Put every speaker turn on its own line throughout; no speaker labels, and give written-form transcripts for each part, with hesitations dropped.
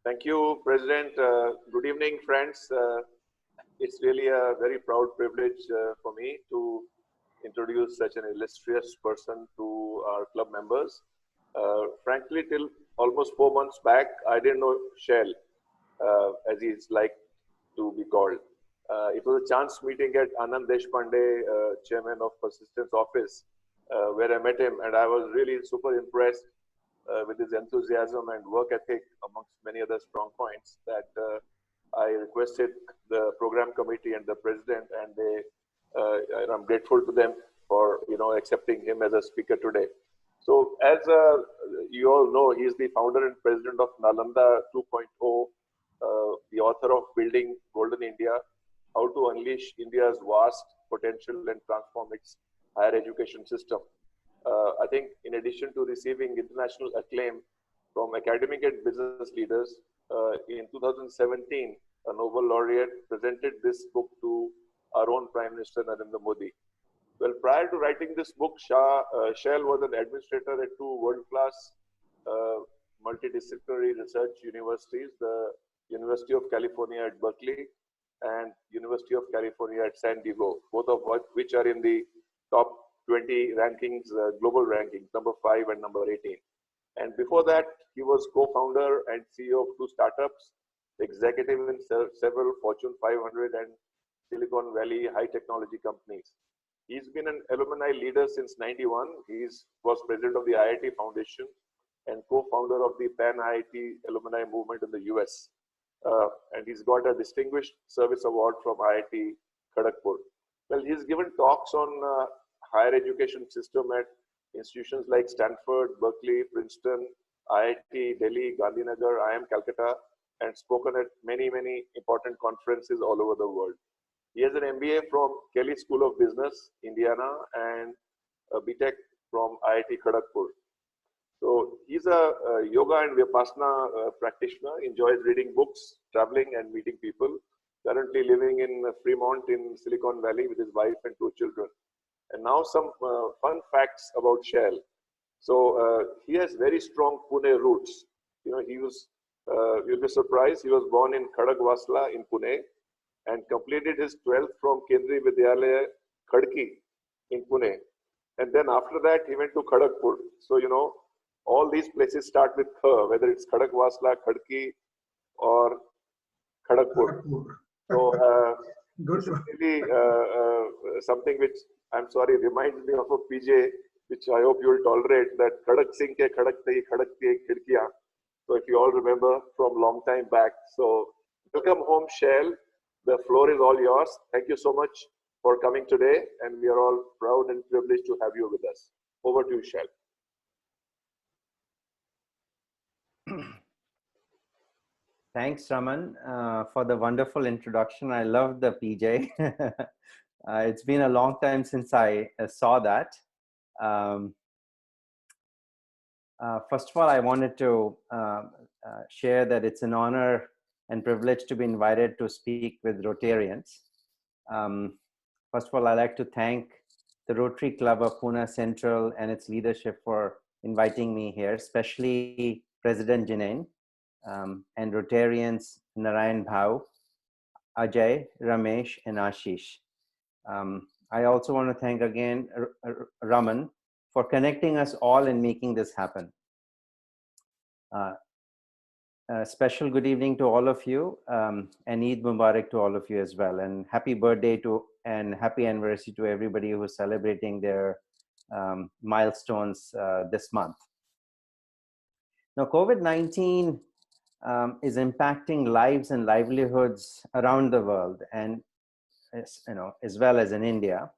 Thank you, President. Good evening, friends. It's really a very proud privilege for me to introduce such an illustrious person to our club members. Frankly, till almost 4 months back, I didn't know Shail, as he's like to be called. It was a chance meeting at Anand Deshpande, chairman of Persistence Office, where I met him, and I was really super impressed with his enthusiasm and work ethic, amongst many other strong points, that I requested the program committee and the president, and I'm grateful to them for accepting him as a speaker today. So, as you all know, he is the founder and president of Nalanda 2.0, the author of Building Golden India, How to Unleash India's Vast Potential and Transform its Higher Education System. I think in addition to receiving international acclaim from academic and business leaders, in 2017, a Nobel laureate presented this book to our own Prime Minister Narendra Modi. Well, prior to writing this book, Shail was an administrator at two world-class uh, multidisciplinary research universities, the University of California at Berkeley and University of California at San Diego, both of which are in the top 20 rankings, global rankings, number 5 and number 18. And before that, he was co-founder and CEO of two startups, executive in several Fortune 500 and Silicon Valley high technology companies. He's been an alumni leader since 91. He was president of the IIT Foundation and co-founder of the Pan IIT alumni movement in the US. And he's got a distinguished service award from IIT Kharagpur. Well, he's given talks on higher education system at institutions like Stanford, Berkeley, Princeton, IIT Delhi, Gandhinagar, IIM Calcutta, and spoken at many, many important conferences all over the world. He has an MBA from Kelly School of Business, Indiana, and a BTech from IIT Kharagpur. So he's a yoga and Vipassana practitioner, enjoys reading books, traveling, and meeting people. Currently living in Fremont in Silicon Valley with his wife and two children. And now some fun facts about Shail. So he has very strong Pune roots. You'll be surprised, he was born in Khadagwasla in Pune and completed his 12th from Kendriya Vidyalaya, Khadki in Pune. And then after that, he went to Kharagpur. So, all these places start with Kha, whether it's Khadagwasla, Khadki, or Kharagpur. So, this is really something which, I'm sorry, reminds me of a PJ, which I hope you'll tolerate, that Khadak Singh ke khadakte khidkiyan. So if you all remember from long time back. So welcome home, Shail. The floor is all yours. Thank you so much for coming today. And we are all proud and privileged to have you with us. Over to you, Shail.
Thanks, Raman, for the wonderful introduction. I love the PJ. It's been a long time since I saw that. First of all, I wanted to share that it's an honor and privilege to be invited to speak with Rotarians. First of all, I'd like to thank the Rotary Club of Pune Central and its leadership for inviting me here, especially President Janein and Rotarians Narayan Bhau, Ajay, Ramesh, and Ashish. I also want to thank again Raman for connecting us all and making this happen. A special good evening to all of you, and Eid Mubarak to all of you as well, and happy birthday to and happy anniversary to everybody who is celebrating their milestones this month. Now, COVID-19 is impacting lives and livelihoods around the world, and as well as in India.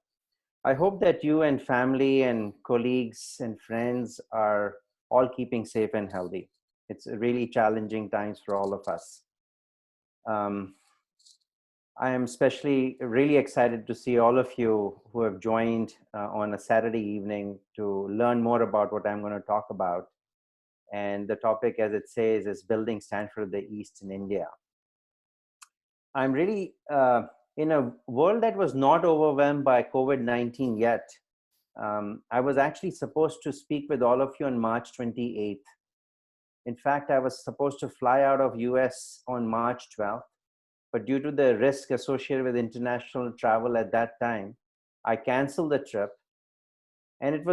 I hope that you and family and colleagues and friends are all keeping safe and healthy. It's really challenging times for all of us. I am especially really excited to see all of you who have joined on a Saturday evening to learn more about what I'm going to talk about. And the topic, as it says, is building Stanford of the East in India. I'm really, in a world that was not overwhelmed by COVID-19 yet, I was actually supposed to speak with all of you on March 28th. In fact, I was supposed to fly out of US on March 12th, but due to the risk associated with international travel at that time, I canceled the trip. And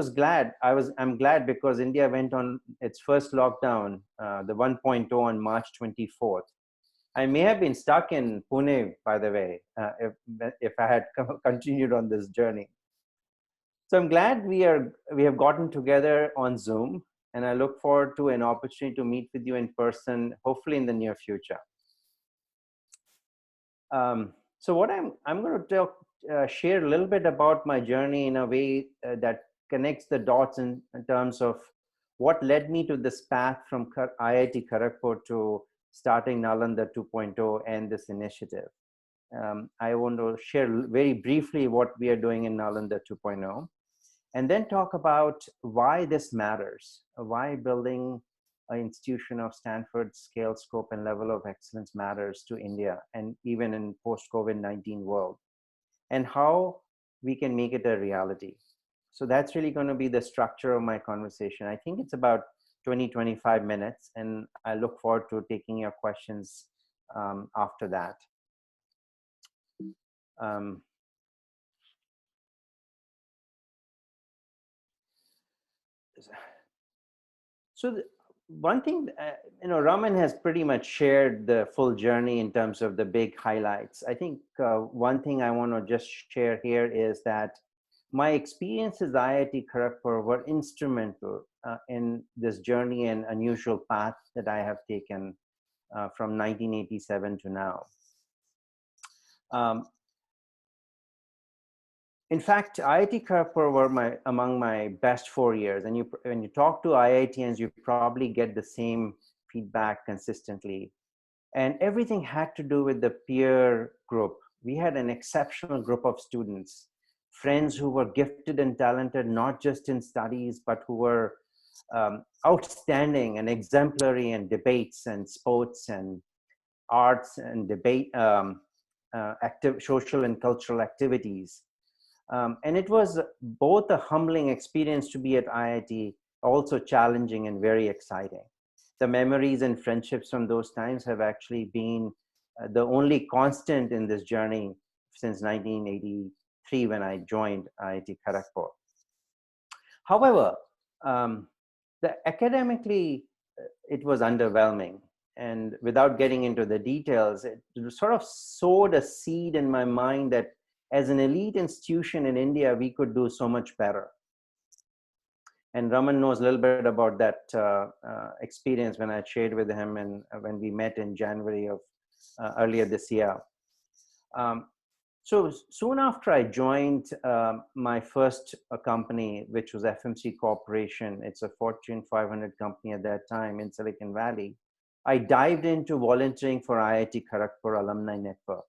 I'm glad because India went on its first lockdown, the 1.0 on March 24th. I may have been stuck in Pune, by the way, if I had continued on this journey. So I'm glad we have gotten together on Zoom, and I look forward to an opportunity to meet with you in person, hopefully in the near future. So what I'm going to share a little bit about my journey in a way that connects the dots in terms of what led me to this path from IIT Kharagpur to starting Nalanda 2.0 and this initiative. I want to share very briefly what we are doing in Nalanda 2.0, and then talk about why this matters, why building an institution of Stanford scale, scope, and level of excellence matters to India, and even in post-COVID-19 world, and how we can make it a reality. So that's really going to be the structure of my conversation. I think it's about 20-25 minutes, and I look forward to taking your questions after that. So one thing, Raman has pretty much shared the full journey in terms of the big highlights. I think one thing I want to just share here is that my experiences at IIT Kharagpur were instrumental in this journey and unusual path that I have taken from 1987 to now. In fact, IIT Kharagpur were among my best 4 years. And when you talk to IITians, you probably get the same feedback consistently. And everything had to do with the peer group. We had an exceptional group of students, friends who were gifted and talented, not just in studies, but who were outstanding and exemplary in debates and sports and arts and debate, active social and cultural activities. And it was both a humbling experience to be at IIT, also challenging and very exciting. The memories and friendships from those times have actually been the only constant in this journey since 1983 when I joined IIT Kharagpur. However, academically, it was underwhelming. And without getting into the details, it sort of sowed a seed in my mind that as an elite institution in India, we could do so much better. And Raman knows a little bit about that experience when I shared with him and when we met in January of earlier this year. So soon after I joined my first company, which was FMC Corporation, it's a Fortune 500 company at that time in Silicon Valley, I dived into volunteering for IIT Kharagpur Alumni Network.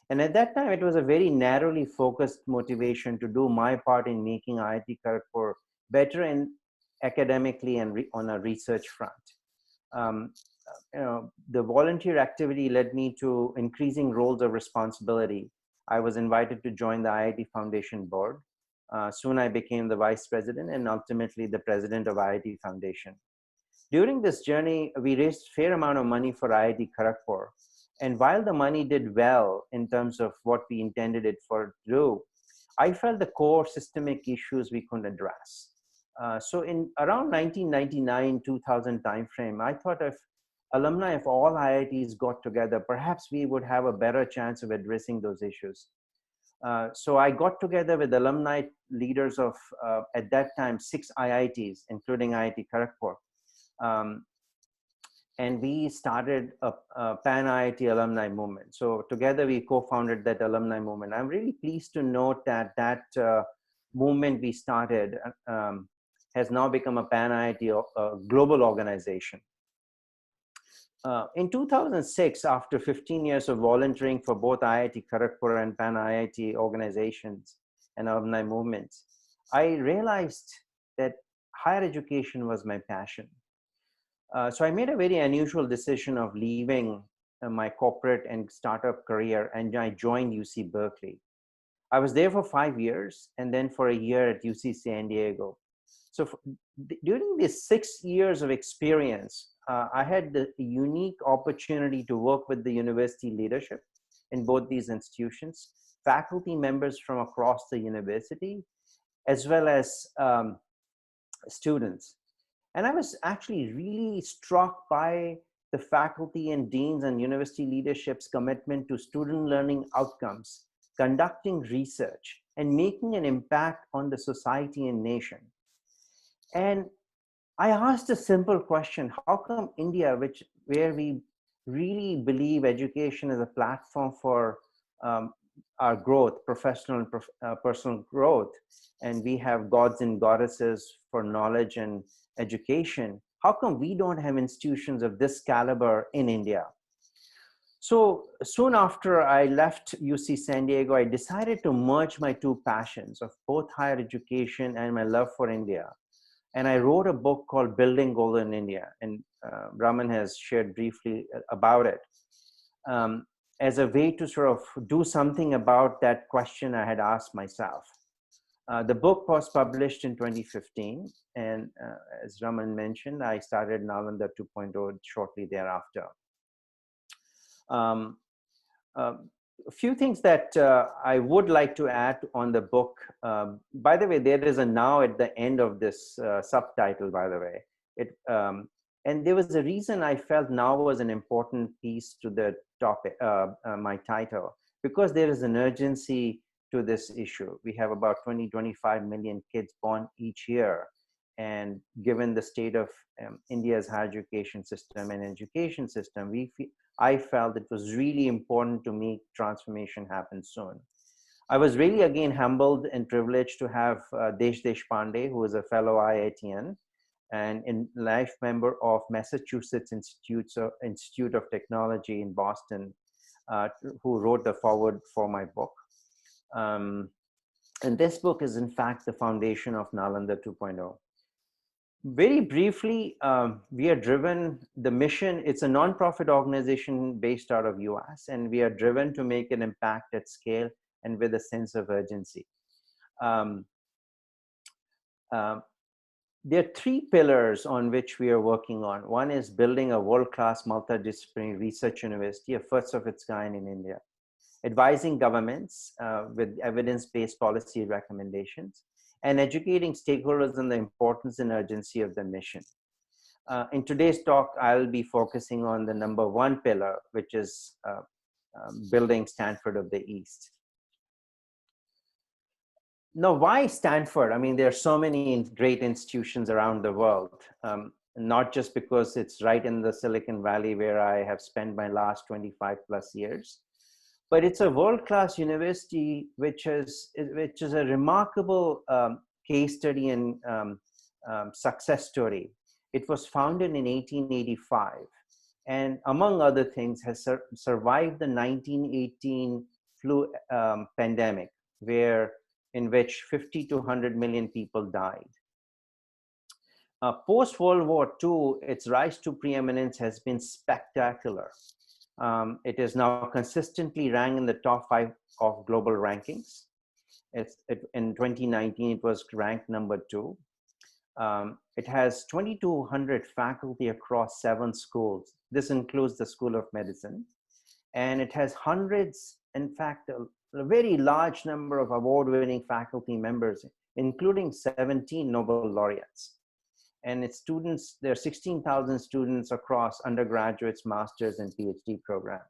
And at that time, it was a very narrowly focused motivation to do my part in making IIT Kharagpur better in academically and on a research front. The volunteer activity led me to increasing roles of responsibility. I was invited to join the IIT Foundation board. Soon I became the vice president and ultimately the president of IIT Foundation. During this journey, we raised a fair amount of money for IIT Kharagpur. And while the money did well in terms of what we intended it for to do, I felt the core systemic issues we couldn't address. So in around 1999, 2000 timeframe, I thought if alumni of all IITs got together, perhaps we would have a better chance of addressing those issues. So I got together with alumni leaders of, at that time, 6 IITs, including IIT Kharagpur. And we started a Pan-IIT alumni movement. So together we co-founded that alumni movement. I'm really pleased to note that that movement we started has now become a Pan-IIT global organization. In 2006, after 15 years of volunteering for both IIT Kharagpur and Pan-IIT organizations and alumni movements, I realized that higher education was my passion. So I made a very unusual decision of leaving my corporate and startup career, and I joined UC Berkeley. I was there for 5 years and then for a year at UC San Diego. So during these 6 years of experience, I had the unique opportunity to work with the university leadership in both these institutions, faculty members from across the university, as well as students. And I was actually really struck by the faculty and deans and university leadership's commitment to student learning outcomes, conducting research, and making an impact on the society and nation. And I asked a simple question: how come India, where we really believe education is a platform for our growth, professional and personal growth, and we have gods and goddesses for knowledge and education, how come we don't have institutions of this caliber in India? So soon after I left UC San Diego, I decided to merge my two passions of both higher education and my love for India. And I wrote a book called Building Golden India, and Raman has shared briefly about it, as a way to sort of do something about that question I had asked myself. The book was published in 2015, and as Raman mentioned, I started Nalanda 2.0 shortly thereafter. A few things that I would like to add on the book. By the way, there is a now at the end of this subtitle, by the way. And there was a reason I felt now was an important piece to the topic, my title, because there is an urgency to this issue. We have about 20-25 million kids born each year. And given the state of India's higher education system and education system, I felt it was really important to make transformation happen soon. I was really again humbled and privileged to have Desh Deshpande, who is a fellow IITian and a life member of Massachusetts Institute of Technology in Boston, who wrote the foreword for my book. And this book is in fact the foundation of Nalanda 2.0. Very briefly, we are driven, the mission, it's a nonprofit organization based out of US, and we are driven to make an impact at scale and with a sense of urgency. There are three pillars on which we are working on. One is building a world-class multidisciplinary research university, a first of its kind in India, advising governments with evidence-based policy recommendations, and educating stakeholders on the importance and urgency of the mission. In today's talk, I'll be focusing on the number one pillar, which is building Stanford of the East. Now, why Stanford? I mean, there are so many great institutions around the world, not just because it's right in the Silicon Valley where I have spent my last 25 plus years, but it's a world-class university, which is a remarkable case study and success story. It was founded in 1885, and among other things, has survived the 1918 flu pandemic, in which 50 to 100 million people died. Post-World War II, its rise to preeminence has been spectacular. It is now consistently ranked in the top 5 of global rankings. In 2019, it was ranked number 2. It has 2,200 faculty across 7 schools. This includes the School of Medicine. And it has hundreds, in fact, a very large number of award-winning faculty members, including 17 Nobel laureates. And its students, there are 16,000 students across undergraduates, masters, and PhD programs.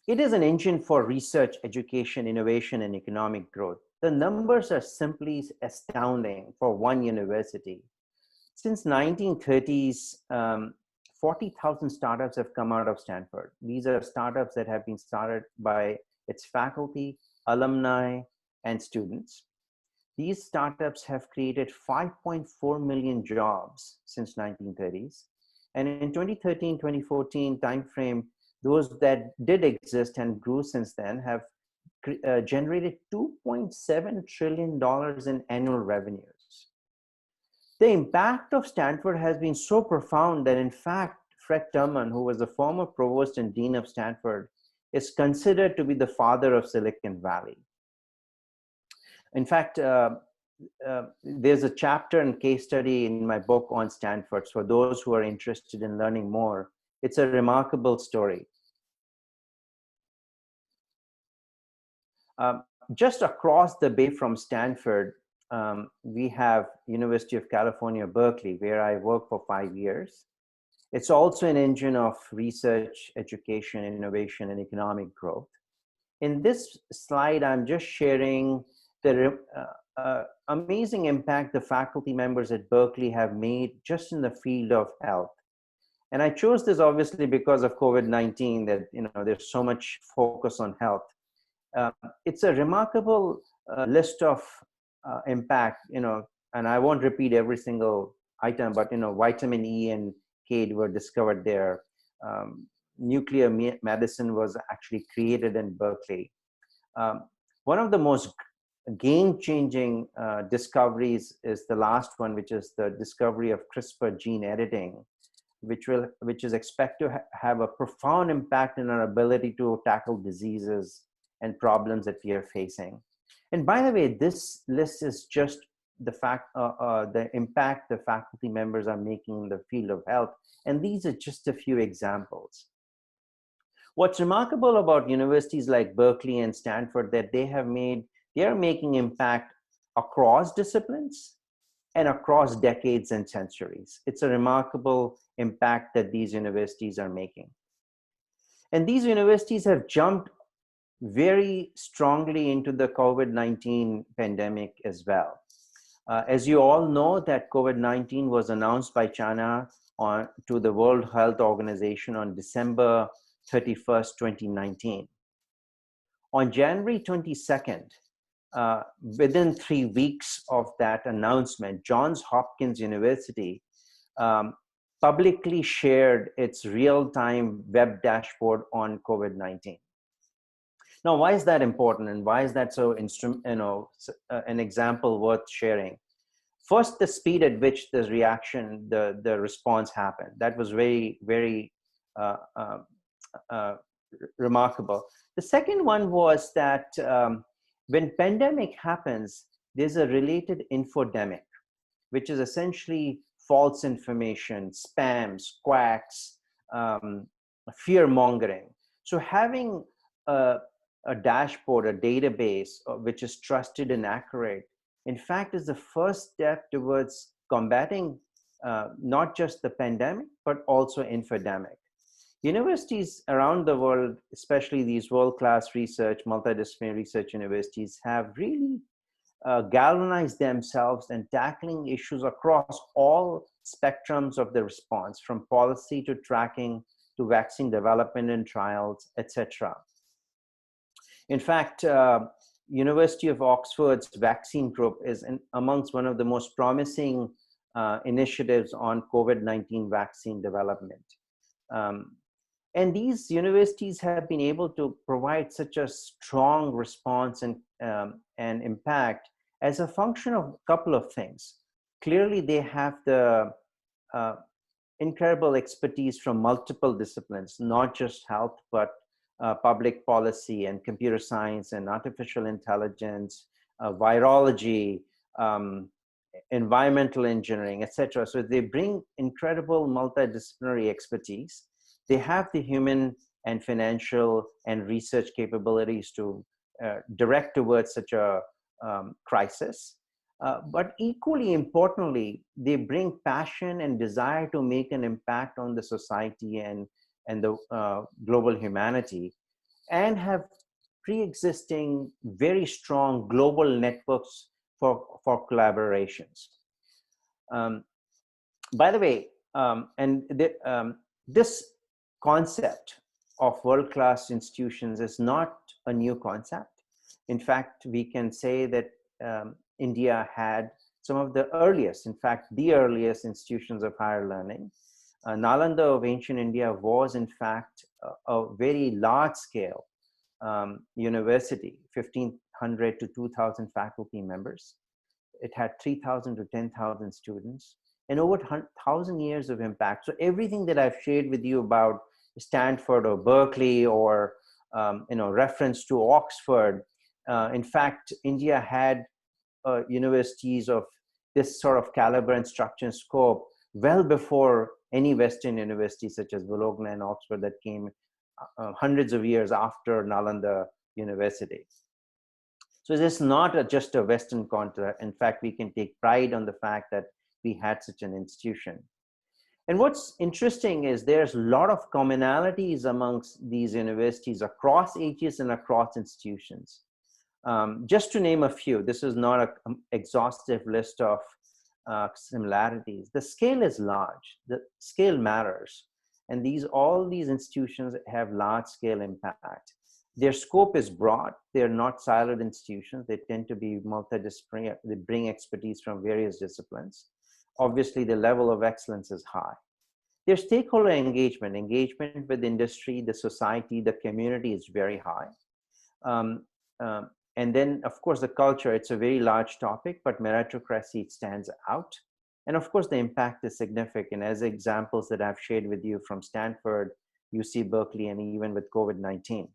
It is an engine for research, education, innovation, and economic growth. The numbers are simply astounding for one university. Since 1930s, 40,000 startups have come out of Stanford. These are startups that have been started by its faculty, alumni, and students. These startups have created 5.4 million jobs since 1930s. And in 2013-2014 timeframe, those that did exist and grew since then have generated $2.7 trillion in annual revenues. The impact of Stanford has been so profound that in fact, Fred Terman, who was the former provost and dean of Stanford, is considered to be the father of Silicon Valley. In fact, there's a chapter and case study in my book on Stanford. For those who are interested in learning more, it's a remarkable story. Just across the bay from Stanford, we have University of California, Berkeley, where I worked for 5 years. It's also an engine of research, education, innovation, and economic growth. In this slide, I'm just sharing the amazing impact the faculty members at Berkeley have made just in the field of health. And I chose this obviously because of COVID-19, that there's so much focus on health. It's a remarkable list of impact, and I won't repeat every single item, but vitamin E and K were discovered there. Nuclear medicine was actually created in Berkeley. One of the most game-changing discoveries is the last one, which is the discovery of CRISPR gene editing, which is expected to have a profound impact in our ability to tackle diseases and problems that we are facing. And by the way, this list is just the impact the faculty members are making in the field of health. And these are just a few examples. What's remarkable about universities like Berkeley and Stanford, that they are making impact across disciplines and across decades and centuries. It's a remarkable impact that these universities are making. And these universities have jumped very strongly into the COVID-19 pandemic as well. As you all know, that COVID-19 was announced by China to the World Health Organization on December 31st, 2019. On January 22nd, within 3 weeks of that announcement, Johns Hopkins University publicly shared its real-time web dashboard on COVID-19. Now, why is that important, and why is that so an example worth sharing? First, the speed at which the reaction, the response happened. That was very, very remarkable. The second one was that when pandemic happens, there's a related infodemic, which is essentially false information, spams, quacks, fear mongering. So having a dashboard, a database which is trusted and accurate, in fact, is the first step towards combating not just the pandemic, but also infodemic. Universities around the world, especially these world-class research, multidisciplinary research universities, have really galvanized themselves in tackling issues across all spectrums of the response, from policy to tracking to vaccine development and trials, etc. In fact, University of Oxford's vaccine group is amongst one of the most promising initiatives on COVID-19 vaccine development. And these universities have been able to provide such a strong response and impact as a function of a couple of things. Clearly, they have the incredible expertise from multiple disciplines, not just health, but public policy and computer science and artificial intelligence, virology, environmental engineering, etc. So they bring incredible multidisciplinary expertise. They have the human and financial and research capabilities to direct towards such a crisis. But equally importantly, they bring passion and desire to make an impact on the society and the global humanity, and have pre-existing very strong global networks for collaborations. By the way, this concept of world-class institutions is not a new concept. In fact, we can say that India had some of the earliest, in fact, the earliest institutions of higher learning. Nalanda of ancient India was, in fact, a very large-scale university, 1,500 to 2,000 faculty members. It had 3,000 to 10,000 students, and over 1,000 years of impact. So everything that I've shared with you about Stanford or Berkeley or reference to Oxford, in fact, India had universities of this sort of caliber and structure and scope well before any Western universities such as Bologna and Oxford that came hundreds of years after Nalanda University. So this is not just a Western concept. In fact, we can take pride on the fact that we had such an institution. And what's interesting is there's a lot of commonalities amongst these universities across ages and across institutions. Just to name a few, this is not an exhaustive list of similarities. The scale is large, the scale matters. And all these institutions have large scale impact. Their scope is broad. They're not siloed institutions. They tend to be multidisciplinary. They bring expertise from various disciplines. Obviously, the level of excellence is high. Their stakeholder engagement with industry, the society, the community is very high. And then, of course, the culture, it's a very large topic, but meritocracy stands out. And of course, the impact is significant, as examples that I've shared with you from Stanford, UC Berkeley, and even with COVID-19.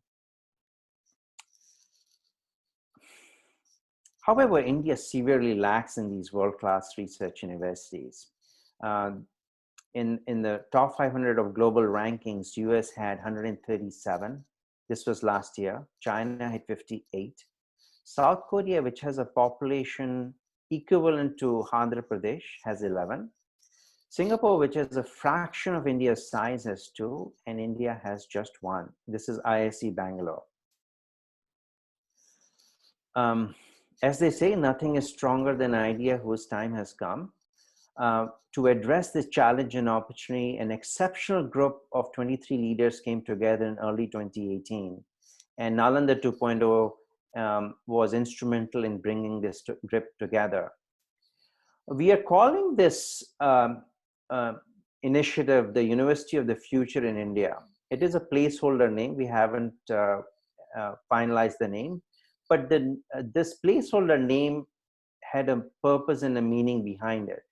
However, India severely lacks in these world-class research universities. In the top 500 of global rankings, US had 137. This was last year. China had 58. South Korea, which has a population equivalent to Andhra Pradesh, has 11. Singapore, which has a fraction of India's size, has 2, and India has just 1. This is ISC Bangalore. As they say, nothing is stronger than an idea whose time has come. To address this challenge and opportunity, an exceptional group of 23 leaders came together in early 2018. And Nalanda 2.0 was instrumental in bringing this group together. We are calling this initiative the University of the Future in India. It is a placeholder name. We haven't finalized the name. But this placeholder name had a purpose and a meaning behind it.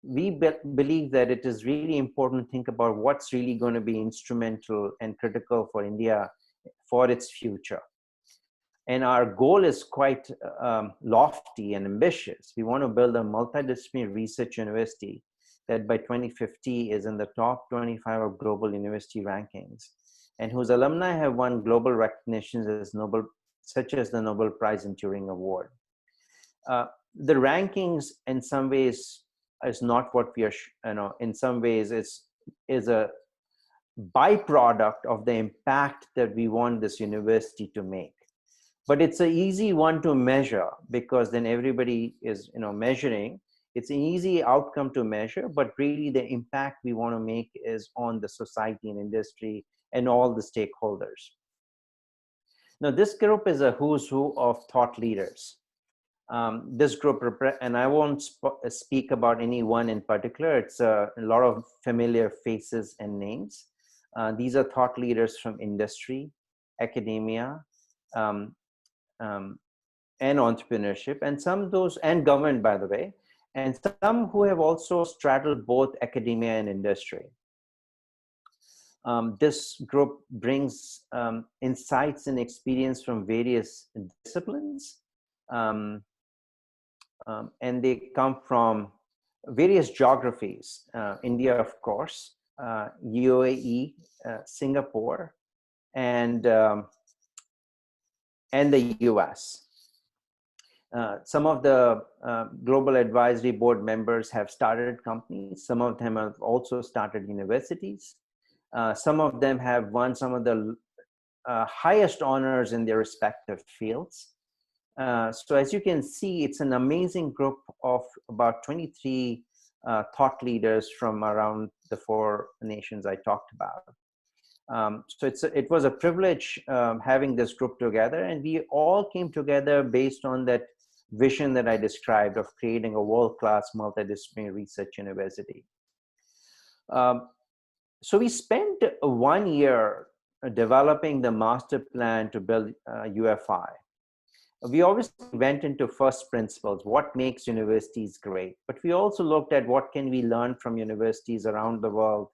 We believe that it is really important to think about what's really going to be instrumental and critical for India for its future. And our goal is quite lofty and ambitious. We want to build a multidisciplinary research university that by 2050 is in the top 25 of global university rankings, and whose alumni have won global recognitions such as the Nobel Prize in Turing Award. The rankings, in some ways, is not what we are, in some ways, is a byproduct of the impact that we want this university to make. But it's an easy one to measure because then everybody is, measuring. It's an easy outcome to measure, but really the impact we want to make is on the society and industry and all the stakeholders. Now, this group is a who's who of thought leaders. This group, and I won't speak about any one in particular, it's a lot of familiar faces and names. These are thought leaders from industry, academia, and entrepreneurship, and government, by the way, and some who have also straddled both academia and industry. This group brings insights and experience from various disciplines, and they come from various geographies. India, of course, UAE, Singapore, and the US. Some of the global advisory board members have started companies. Some of them have also started universities. Some of them have won some of the highest honors in their respective fields. So as you can see, it's an amazing group of about 23 thought leaders from around the 4 nations I talked about. So it was a privilege having this group together, and we all came together based on that vision that I described of creating a world-class multidisciplinary research university. So we spent 1 year developing the master plan to build UFI. We obviously went into first principles, what makes universities great, but we also looked at what can we learn from universities around the world,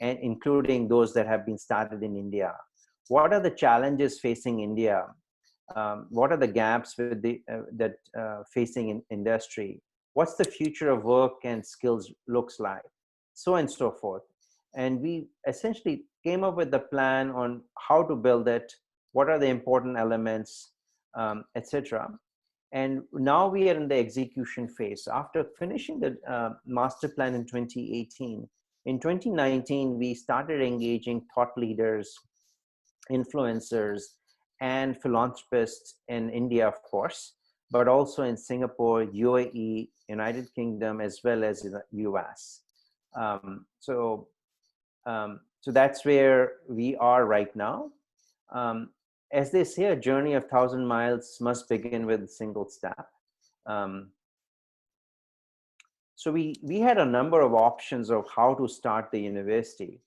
and including those that have been started in India. What are the challenges facing India? What are the gaps with that facing in industry? What's the future of work and skills looks like? So and so forth. And we essentially came up with the plan on how to build it, what are the important elements, etc. And now we are in the execution phase. After finishing the master plan in 2018, in 2019, we started engaging thought leaders, influencers, and philanthropists in India, of course, but also in Singapore, UAE, United Kingdom, as well as in the US. So that's where we are right now. As they say, a journey of 1,000 miles must begin with a single step. So we had a number of options of how to start the university.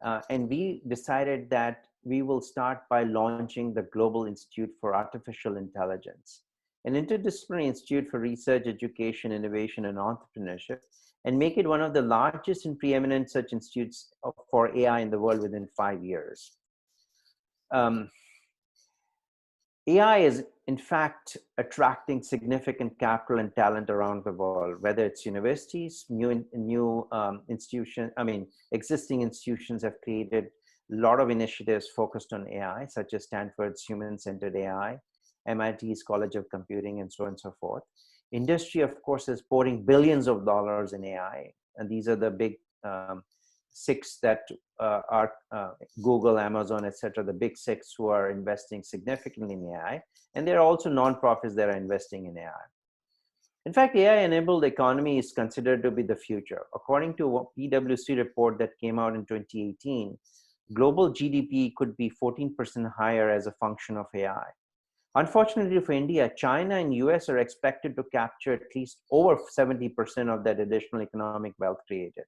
And we decided that we will start by launching the Global Institute for Artificial Intelligence, an interdisciplinary institute for research, education, innovation, and entrepreneurship, and make it one of the largest and preeminent such institutes for AI in the world within 5 years. AI is, in fact, attracting significant capital and talent around the world, whether it's universities, existing institutions have created a lot of initiatives focused on AI, such as Stanford's Human-Centered AI, MIT's College of Computing, and so on and so forth. Industry, of course, is pouring billions of dollars in AI, and these are the big six that are Google, Amazon, etc., the big six who are investing significantly in AI. And there are also nonprofits that are investing in AI. In fact, AI-enabled economy is considered to be the future. According to a PwC report that came out in 2018, global GDP could be 14% higher as a function of AI. Unfortunately for India, China and US are expected to capture at least over 70% of that additional economic wealth created.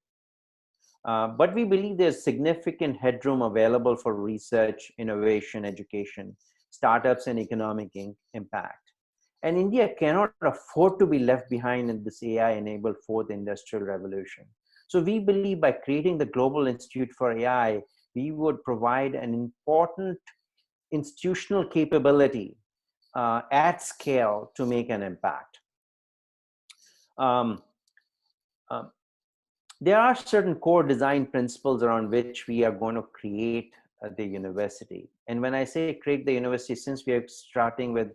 But we believe there's significant headroom available for research, innovation, education, startups, and economic impact. And India cannot afford to be left behind in this AI-enabled fourth industrial revolution. So we believe by creating the Global Institute for AI, we would provide an important institutional capability at scale to make an impact. There are certain core design principles around which we are going to create the university. And when I say create the university, since we are starting with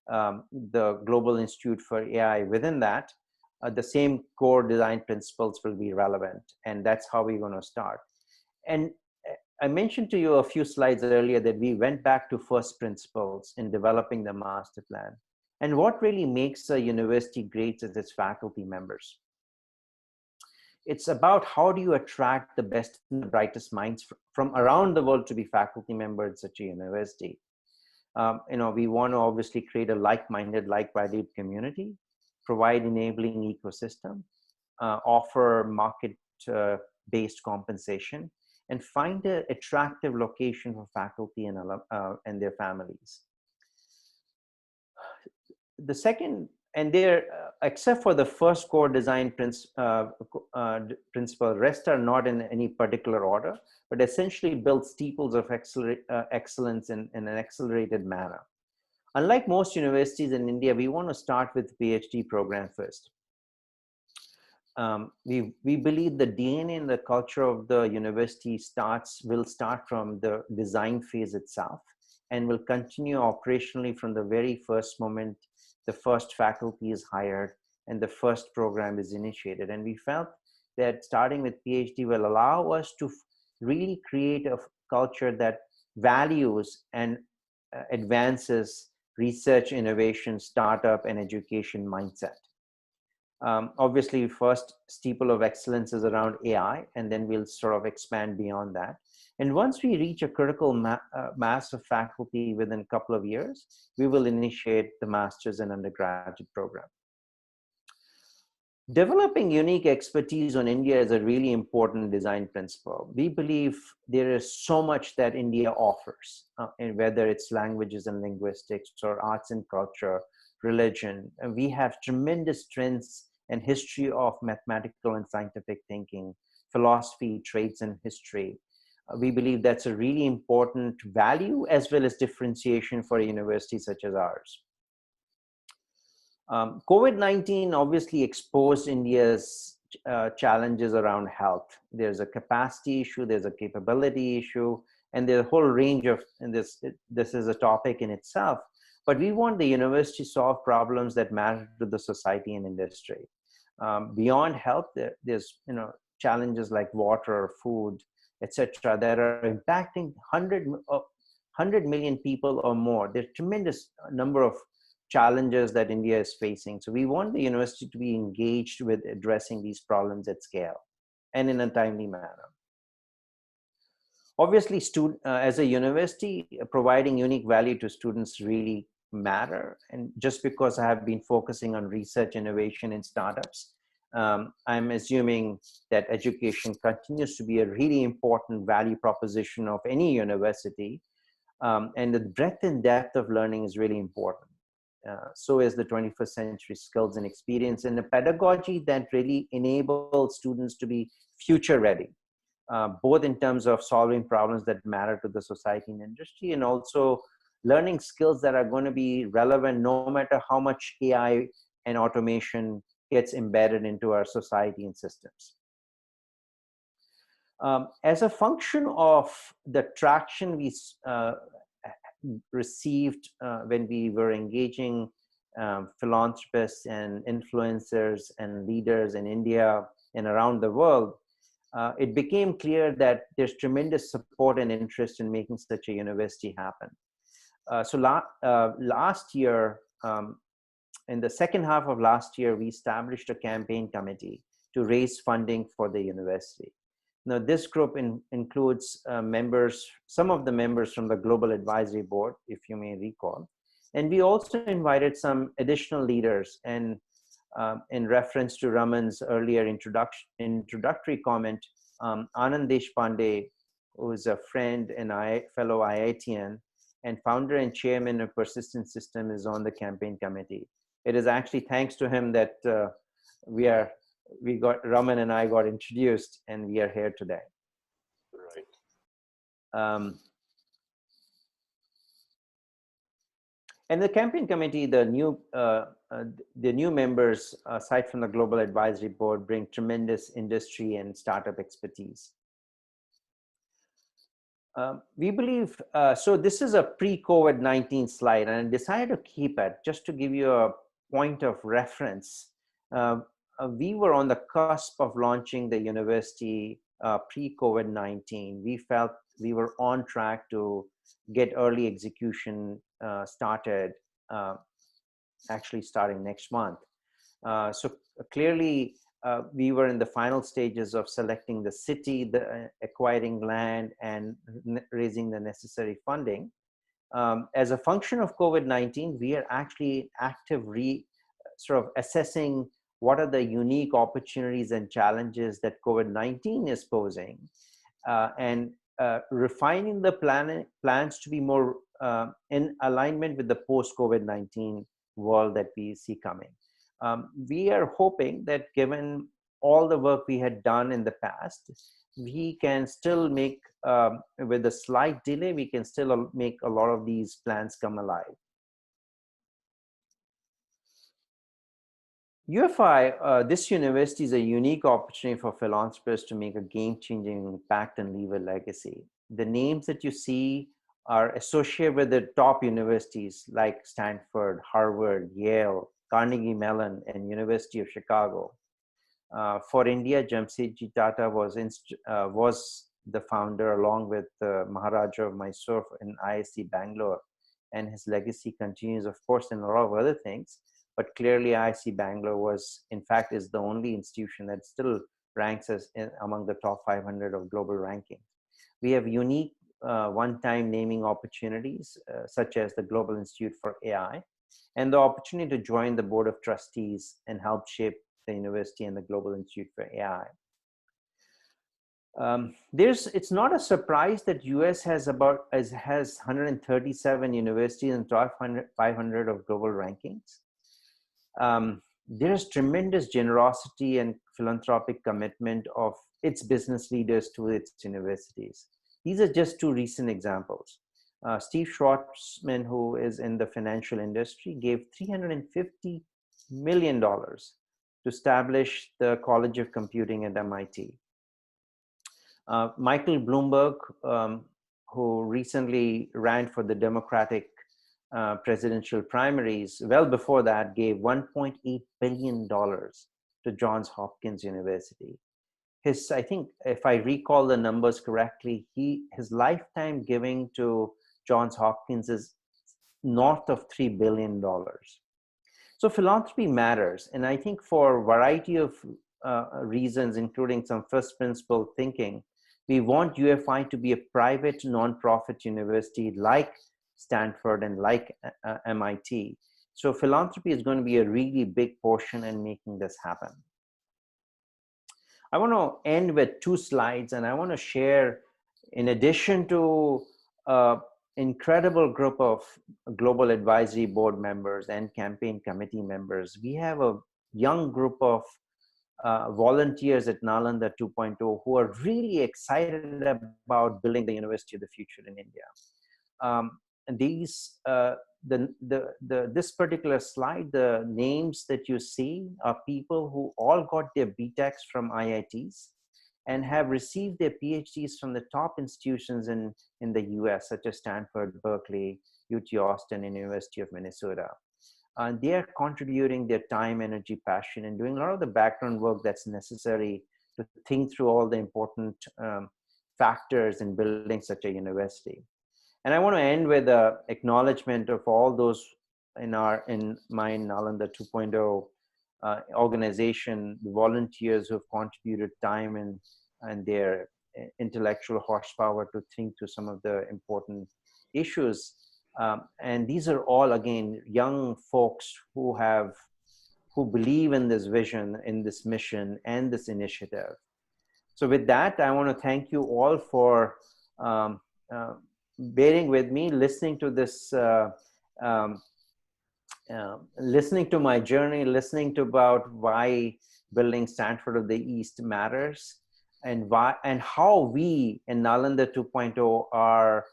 the Global Institute for AI within that, the same core design principles will be relevant. And that's how we're going to start. And I mentioned to you a few slides earlier that we went back to first principles in developing the master plan. And what really makes a university great is its faculty members. It's about how do you attract the best and the brightest minds from around the world to be faculty members at such a university. We want to obviously create a like-minded, like-valued community, provide enabling ecosystem, offer market-based compensation, and find an attractive location for faculty and their families. The second, and there, except for the first core design principle, rest are not in any particular order, but essentially build steeples of excellence in an accelerated manner. Unlike most universities in India, we want to start with the PhD program first. We believe the DNA and the culture of the university will start from the design phase itself and will continue operationally from the very first moment the first faculty is hired and the first program is initiated. And we felt that starting with PhD will allow us to really create a culture that values and advances research, innovation, startup, and education mindset. Obviously, first steeple of excellence is around AI, and then we'll sort of expand beyond that. And once we reach a critical mass of faculty within a couple of years, we will initiate the master's and undergraduate program. Developing unique expertise on India is a really important design principle. We believe there is so much that India offers, and whether it's languages and linguistics or arts and culture, religion. And we have tremendous strengths and history of mathematical and scientific thinking, philosophy, trades, and history. We believe that's a really important value as well as differentiation for a university such as ours. COVID-19 obviously exposed India's challenges around health. There's a capacity issue, there's a capability issue, and there's a whole range of, and this is a topic in itself, but we want the university to solve problems that matter to the society and industry. Beyond health, there's challenges like water, food, etc., that are impacting 100 million people or more. There's a tremendous number of challenges that India is facing. So we want the university to be engaged with addressing these problems at scale and in a timely manner. Obviously, as a university, providing unique value to students really matter. And just because I have been focusing on research, innovation, and startups, I'm assuming that education continues to be a really important value proposition of any university. And the breadth and depth of learning is really important. So is the 21st century skills and experience, and the pedagogy that really enables students to be future ready, both in terms of solving problems that matter to the society and industry, and also learning skills that are going to be relevant no matter how much AI and automation gets embedded into our society and systems. As a function of the traction we received when we were engaging philanthropists and influencers and leaders in India and around the world, it became clear that there's tremendous support and interest in making such a university happen. So last year, in the second half of last year, we established a campaign committee to raise funding for the university. Now, this group includes members, some of the members from the Global Advisory Board, if you may recall. And we also invited some additional leaders. And in reference to Raman's earlier introductory comment, Anand Deshpande, who is a friend and fellow IITian and founder and chairman of Persistent System, is on the campaign committee. It is actually thanks to him that Raman and I got introduced, and we are here today.
Right.
And the campaign committee, the new members, aside from the Global Advisory Board, bring tremendous industry and startup expertise. We believe, so this is a pre-COVID-19 slide, and I decided to keep it just to give you a point of reference. We were on the cusp of launching the university pre-COVID-19. We felt we were on track to get early execution started, actually starting next month. So clearly, we were in the final stages of selecting the city, acquiring land, and raising the necessary funding. As a function of COVID-19, we are actually actively sort of assessing what are the unique opportunities and challenges that COVID-19 is posing, and refining the plans to be more in alignment with the post-COVID-19 world that we see coming. We are hoping that given all the work we had done in the past, we can still make, with a slight delay, we can still make a lot of these plans come alive. UFI, this university is a unique opportunity for philanthropists to make a game-changing impact and leave a legacy. The names that you see are associated with the top universities like Stanford, Harvard, Yale, Carnegie Mellon, and University of Chicago. For India, Jamsetji Tata was the founder, along with Maharaja of Mysore in IISc Bangalore, and his legacy continues, of course, in a lot of other things. But clearly, IISc Bangalore is the only institution that still ranks as among the top 500 of global ranking. We have unique one-time naming opportunities, such as the Global Institute for AI, and the opportunity to join the Board of Trustees and help shape the university and the Global Institute for AI. It's not a surprise that US has 137 universities in top 500 of global rankings. There's tremendous generosity and philanthropic commitment of its business leaders to its universities. These are just two recent examples. Steve Schwarzman, who is in the financial industry, gave $350 million to establish the College of Computing at MIT. Michael Bloomberg, who recently ran for the Democratic presidential primaries, well before that, gave $1.8 billion to Johns Hopkins University. I think if I recall the numbers correctly, his lifetime giving to Johns Hopkins is north of $3 billion. So philanthropy matters. And I think for a variety of reasons, including some first principle thinking, we want UFI to be a private nonprofit university like Stanford and like MIT. So philanthropy is going to be a really big portion in making this happen. I want to end with two slides, and I want to share, in addition to incredible group of global advisory board members and campaign committee members, we have a young group of volunteers at Nalanda 2.0 who are really excited about building the university of the future in India. And this particular slide, the names that you see are people who all got their BTechs from IITs and have received their PhDs from the top institutions in the US, such as Stanford, Berkeley, UT Austin, and University of Minnesota. They are contributing their time, energy, passion, and doing a lot of the background work that's necessary to think through all the important factors in building such a university. And I want to end with an acknowledgement of all those in my Nalanda 2.0 organization, the volunteers who have contributed time and their intellectual horsepower to think through some of the important issues. And these are all, again, young folks who believe in this vision, in this mission, and this initiative. So with that, I want to thank you all for bearing with me, listening to this, listening to my journey, listening to about why building Stanford of the East matters, and how we in Nalanda 2.0 are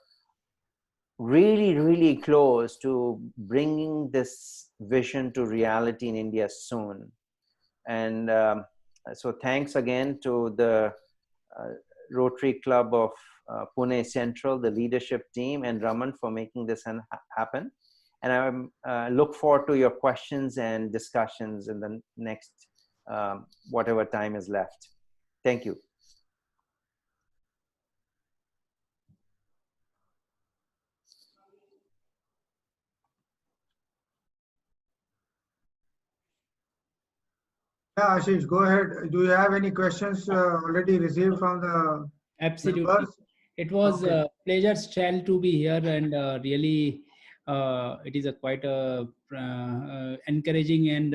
really, really close to bringing this vision to reality in India soon. And so thanks again to the Rotary Club of Pune Central, the leadership team, and Raman for making this happen. And I look forward to your questions and discussions in the next whatever time is left. Thank you.
Yeah, Ashish, go ahead. Do you have any questions already received from the
Absolutely.
members?
It was
Okay.
a pleasure, Shail, to be here, and really it is a quite encouraging and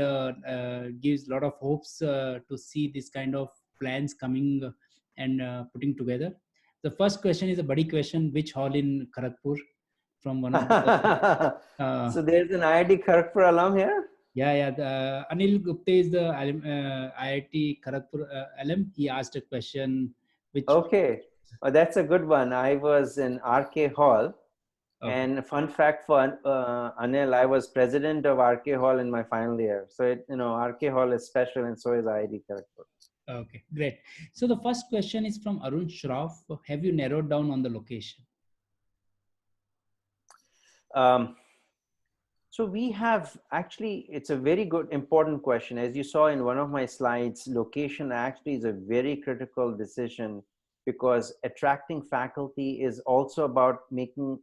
gives a lot of hopes to see this kind of plans coming and putting together. The first question is a buddy question: which hall in Kharagpur? From one of the
So there's an IIT Kharagpur alum here?
yeah. Anil Gupta is the IIT Kharagpur alum. He asked a question which.
Okay. Well, that's a good one. I was in RK Hall.
Okay.
And fun fact for Anil, I was president of RK Hall in my final year. So, RK Hall is special, and so is IIT Kharagpur.
Okay, great. So the first question is from Arun Shroff. Have you narrowed down on the location?
So we have actually, it's a very good, important question. As you saw in one of my slides, location actually is a very critical decision, because attracting faculty is also about making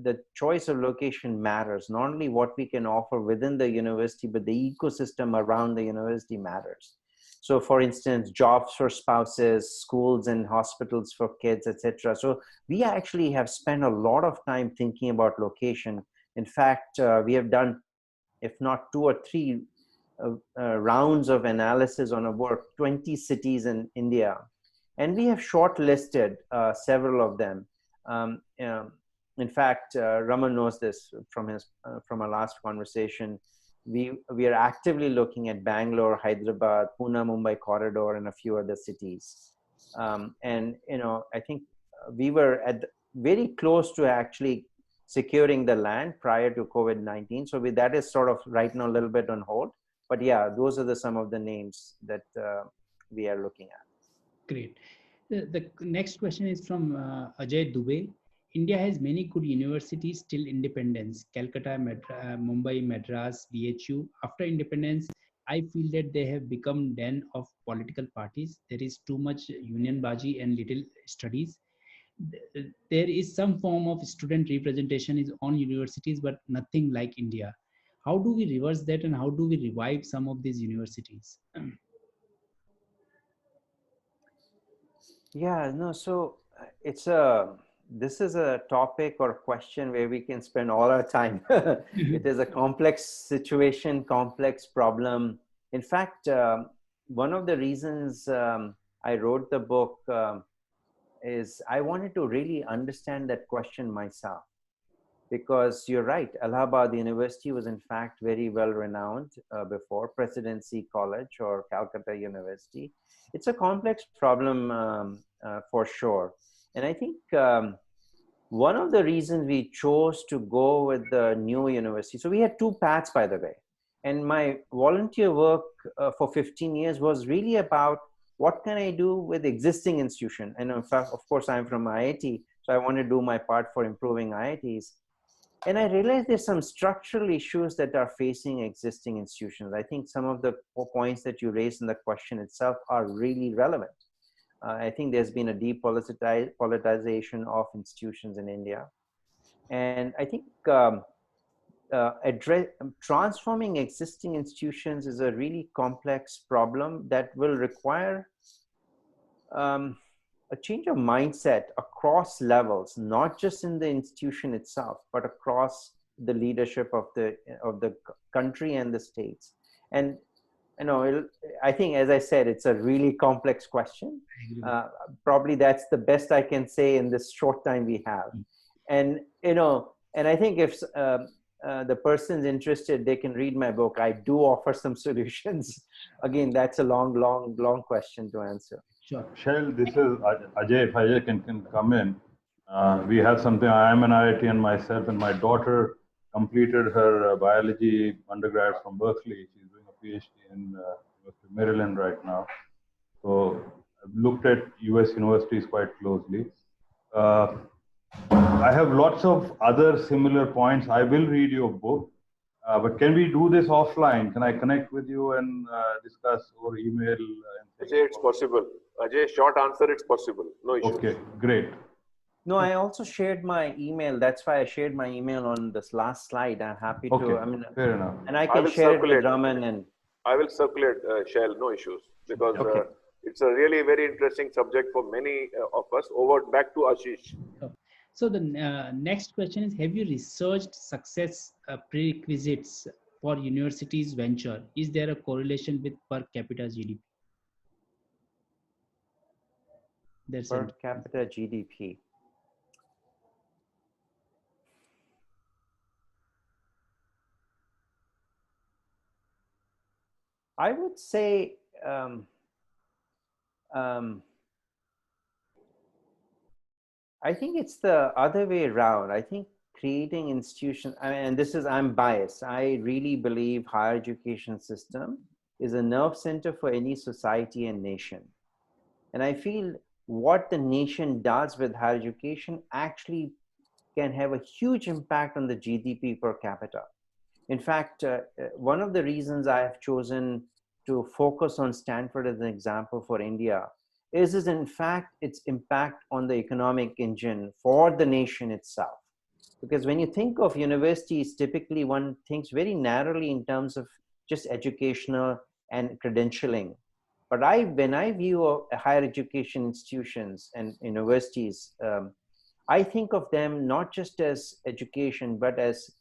the choice of location matters. Not only what we can offer within the university, but the ecosystem around the university matters. So for instance, jobs for spouses, schools and hospitals for kids, etc. So we actually have spent a lot of time thinking about location. In fact, we have done, if not 2 or 3 rounds of analysis on about 20 cities in India. And we have shortlisted several of them. In fact, Raman knows this from our last conversation. We are actively looking at Bangalore, Hyderabad, Pune, Mumbai corridor, and a few other cities. And I think we were very close to actually securing the land prior to COVID-19. So that is sort of right now a little bit on hold. But yeah, those are some of the names that we are looking at.
Great. The next question is from Ajay Dubey. India has many good universities till independence. Calcutta, Mumbai, Madras, BHU. After independence, I feel that they have become den of political parties. There is too much union baji and little studies. There is some form of student representation is on universities, but nothing like India. How do we reverse that, and how do we revive some of these universities?
Yeah, no, so this is a topic or question where we can spend all our time. It is a complex situation, complex problem. In fact, one of the reasons I wrote the book is I wanted to really understand that question myself. Because you're right, Allahabad University was in fact very well renowned before, Presidency College or Calcutta University. It's a complex problem for sure. And I think one of the reasons we chose to go with the new university, so we had two paths, by the way. And my volunteer work for 15 years was really about what can I do with existing institution. And in fact, of course, I'm from IIT, so I want to do my part for improving IITs. And I realized there's some structural issues that are facing existing institutions. I think some of the points that you raised in the question itself are really relevant. I think there's been a depoliticization of institutions in India. And I think transforming existing institutions is a really complex problem that will require a change of mindset across levels, not just in the institution itself, but across the leadership of the country and the states. And I think, as I said, it's a really complex question. Probably that's the best I can say in this short time we have. And I think if the person's interested, they can read my book. I do offer some solutions. Again, that's a long question to answer.
Sure.
Shail, this is Ajay. If Ajay can come in, we have something. I am an IIT and myself, and my daughter completed her biology undergrad from Berkeley. She's doing a PhD in University of Maryland right now. So I've looked at US universities quite closely. I have lots of other similar points. I will read your book, but can we do this offline? Can I connect with you and discuss over email?
Ajay, it's possible. Ajay, short answer, it's possible. No issues.
Okay, great.
No, I also shared my email. That's why I shared my email on this last slide. I'm happy to. I mean,
fair enough.
And I can share it with Raman and.
I will circulate, Shail, no issues, because
okay.
It's a really very interesting subject for many of us. Over back to Ashish.
So the next question is: have you researched success prerequisites for universities venture? Is there a correlation with per capita GDP?
Per capita GDP. I would say I think it's the other way around. I think creating institutions, and this is, I'm biased. I really believe higher education system is a nerve center for any society and nation. And I feel what the nation does with higher education actually can have a huge impact on the GDP per capita. In fact, one of the reasons I have chosen to focus on Stanford as an example for India is in fact its impact on the economic engine for the nation itself. Because when you think of universities, typically one thinks very narrowly in terms of just educational and credentialing. But when I view higher education institutions and universities, I think of them not just as education, but as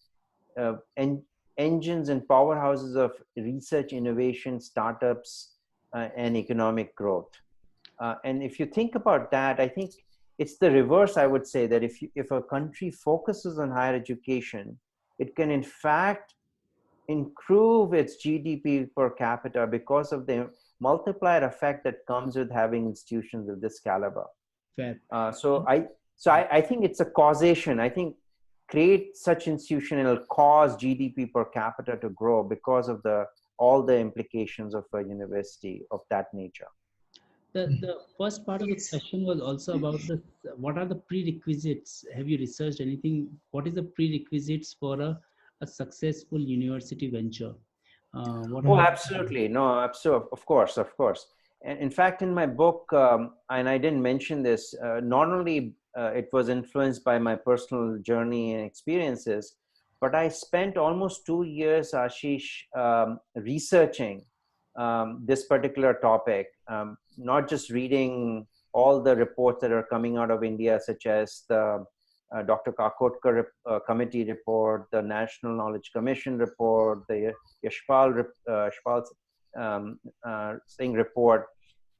engines and powerhouses of research, innovation, startups, and economic growth. And if you think about that, I think it's the reverse. I would say that if a country focuses on higher education, it can in fact improve its GDP per capita because of the multiplier effect that comes with having institutions of this caliber.
Fair.
I think it's a causation. I think create such institution, it'll cause GDP per capita to grow because of all the implications of a university of that nature.
The first part of the question was also about what are the prerequisites? Have you researched anything? What is the prerequisites for a successful university venture?
Absolutely. No, absolutely. Of course. And in fact, in my book, and I didn't mention this, not only it was influenced by my personal journey and experiences, but I spent almost 2 years, Ashish, researching this particular topic, not just reading all the reports that are coming out of India, such as the Dr. Kakotkar committee report, the National Knowledge Commission report, the Yashpal Singh report,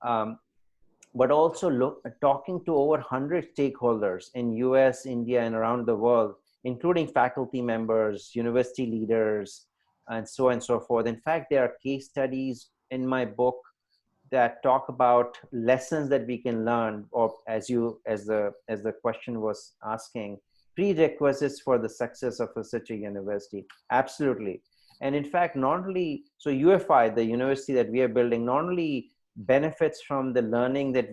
but also talking to over 100 stakeholders in US, India, and around the world, including faculty members, university leaders, and so on and so forth. In fact, there are case studies in my book that talk about lessons that we can learn, or as the question was asking, prerequisites for the success of such a university. Absolutely. And in fact, not only, so UFI, the university that we are building, not only benefits from the learning that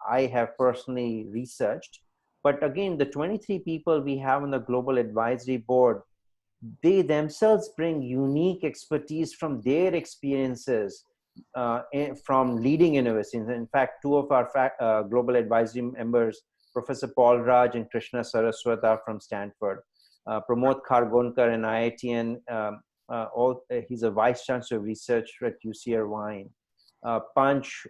I have personally researched, but again, the 23 people we have on the Global Advisory Board, they themselves bring unique expertise from their experiences from leading universities. In fact, two of our Global Advisory members, Professor Paul Raj and Krishna Saraswat, are from Stanford. Pramod Khargonkar, an IITian, he's a Vice Chancellor of Research at UC Irvine. Panch,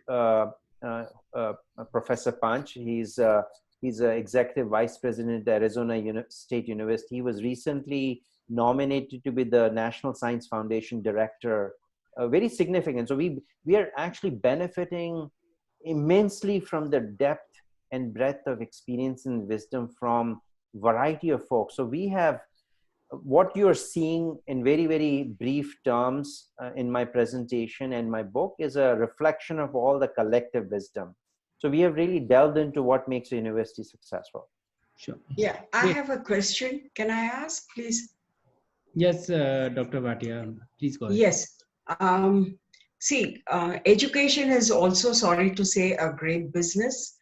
Professor Panch, he's an Executive Vice President at Arizona State University. He was recently nominated to be the National Science Foundation Director. Very significant. So we are actually benefiting immensely from the depth and breadth of experience and wisdom from variety of folks. So we have what you're seeing in very, very brief terms in my presentation and my book is a reflection of all the collective wisdom. So we have really delved into what makes a university successful.
Sure.
Yeah, I have a question. Can I ask, please?
Yes, Dr. Bhatia, please go ahead.
Yes. Education is also, sorry to say, a great business.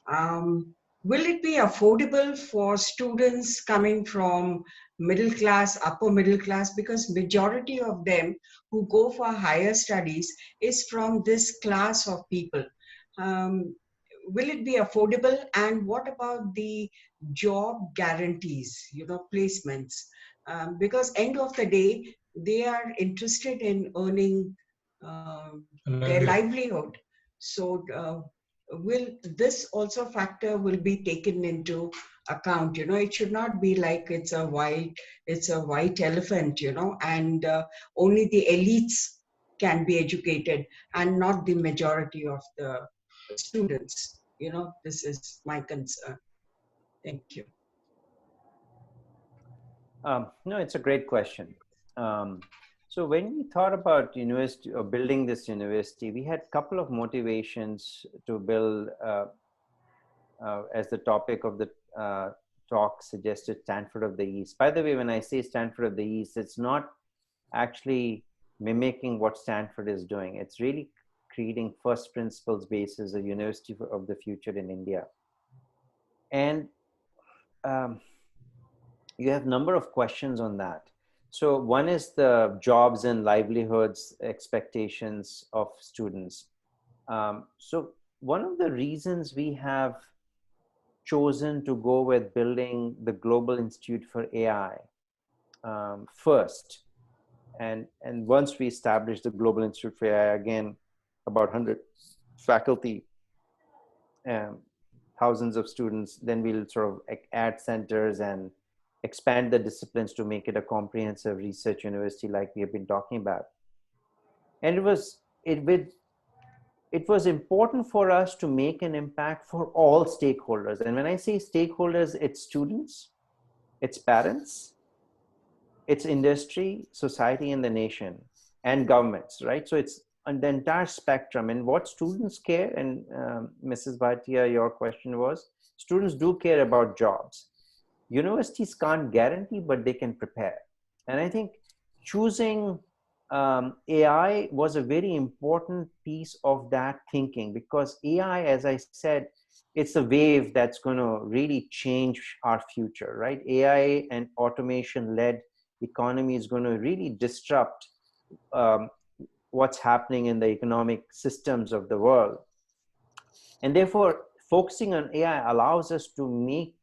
Will it be affordable for students coming from middle class, upper middle class? Because majority of them who go for higher studies is from this class of people. Will it be affordable? And what about the job guarantees, placements? Because end of the day, they are interested in earning their livelihood. So will this also factor will be taken into account? It should not be like it's a white elephant, and only the elites can be educated and not the majority of the students. This is my concern. Thank you.
No, it's a great question. So when we thought about university or building this university, we had a couple of motivations to build, as the topic of the talk suggested, Stanford of the East. By the way, when I say Stanford of the East, it's not actually mimicking what Stanford is doing. It's really creating first principles basis, a university of the future in India. And you have a number of questions on that. So one is the jobs and livelihoods expectations of students. So one of the reasons we have chosen to go with building the Global Institute for AI first, and once we establish the Global Institute for AI, again, about 100 faculty, thousands of students, then we'll sort of add centers and expand the disciplines to make it a comprehensive research university like we have been talking about. And it was important for us to make an impact for all stakeholders. And when I say stakeholders, it's students, it's parents, it's industry, society, and the nation, and governments, right? So it's on the entire spectrum. And what students care, and Mrs. Bhatia, your question was, students do care about jobs. Universities can't guarantee, but they can prepare. And I think choosing AI was a very important piece of that thinking, because AI, as I said, it's a wave that's going to really change our future, right? AI and automation-led economy is going to really disrupt what's happening in the economic systems of the world. And therefore, focusing on AI allows us to make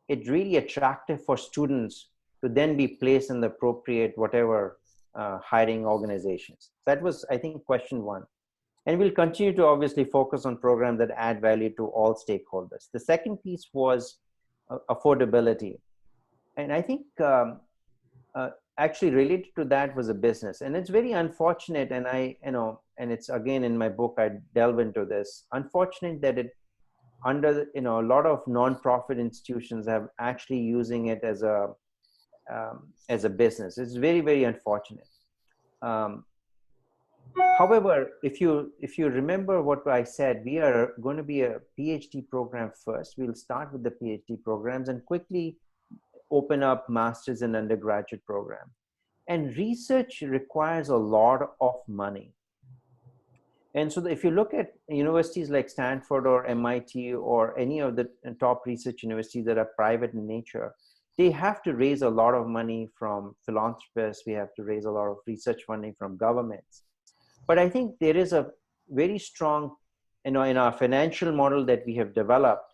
it really attractive for students to then be placed in the appropriate whatever hiring organizations. That was, I think, question one. And we'll continue to obviously focus on programs that add value to all stakeholders. The second piece was affordability. And I think actually related to that was a business. And it's very unfortunate, and and it's again in my book, I delve into this, unfortunate that it under, a lot of non-profit institutions have actually using it as a business. It's very, very unfortunate. However, if you remember what I said, we are going to be a PhD program first. We'll start with the PhD programs and quickly open up master's and undergraduate program. And research requires a lot of money. And so if you look at universities like Stanford or MIT or any of the top research universities that are private in nature, they have to raise a lot of money from philanthropists. We have to raise a lot of research funding from governments. But I think there is a very strong, in our financial model that we have developed,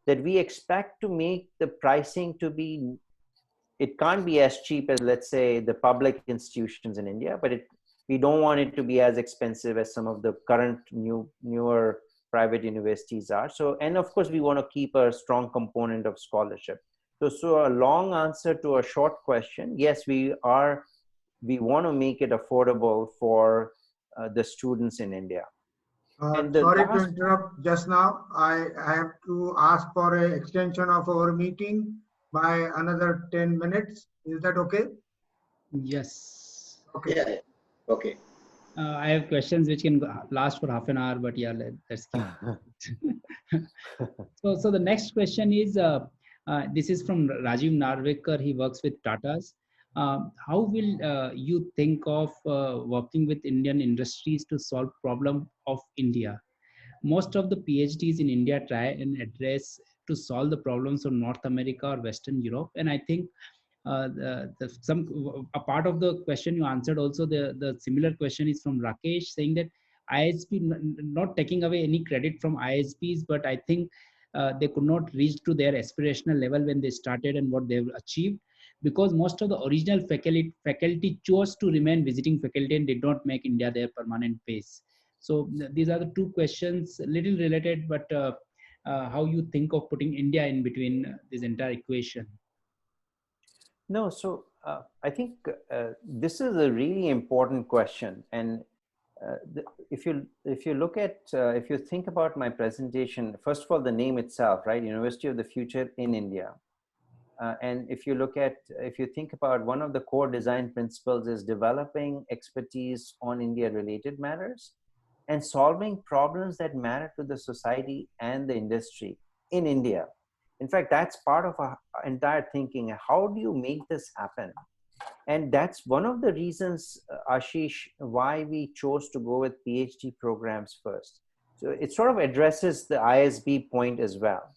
that we expect to make the pricing to be, it can't be as cheap as, let's say, the public institutions in India, but we don't want it to be as expensive as some of the current newer private universities are. So, and of course, we want to keep a strong component of scholarship. So a long answer to a short question, yes, we want to make it affordable for the students in India.
Sorry to interrupt just now. I have to ask for an extension of our meeting by another 10 minutes. Is that okay?
Yes.
Okay.
Yeah. Okay.
I have questions which can last for half an hour, but yeah, let's keep. So the next question is, this is from Rajiv Narvekar. He works with Tatas. How will you think of working with Indian industries to solve problem of India? Most of the PhDs in India try and address to solve the problems of North America or Western Europe. And I think a part of the question you answered also, the similar question is from Rakesh, saying that ISP, not taking away any credit from ISPs, but I think they could not reach to their aspirational level when they started and what they've achieved, because most of the original faculty chose to remain visiting faculty and did not make India their permanent base. So these are the two questions, little related, but how you think of putting India in between this entire equation?
No, so I think this is a really important question. And if you look at, if you think about my presentation, first of all, the name itself, right? University of the Future in India. And if you think about one of the core design principles is developing expertise on India related matters and solving problems that matter to the society and the industry in India. In fact, that's part of our entire thinking. How do you make this happen? And that's one of the reasons, Ashish, why we chose to go with PhD programs first. So it sort of addresses the ISB point as well.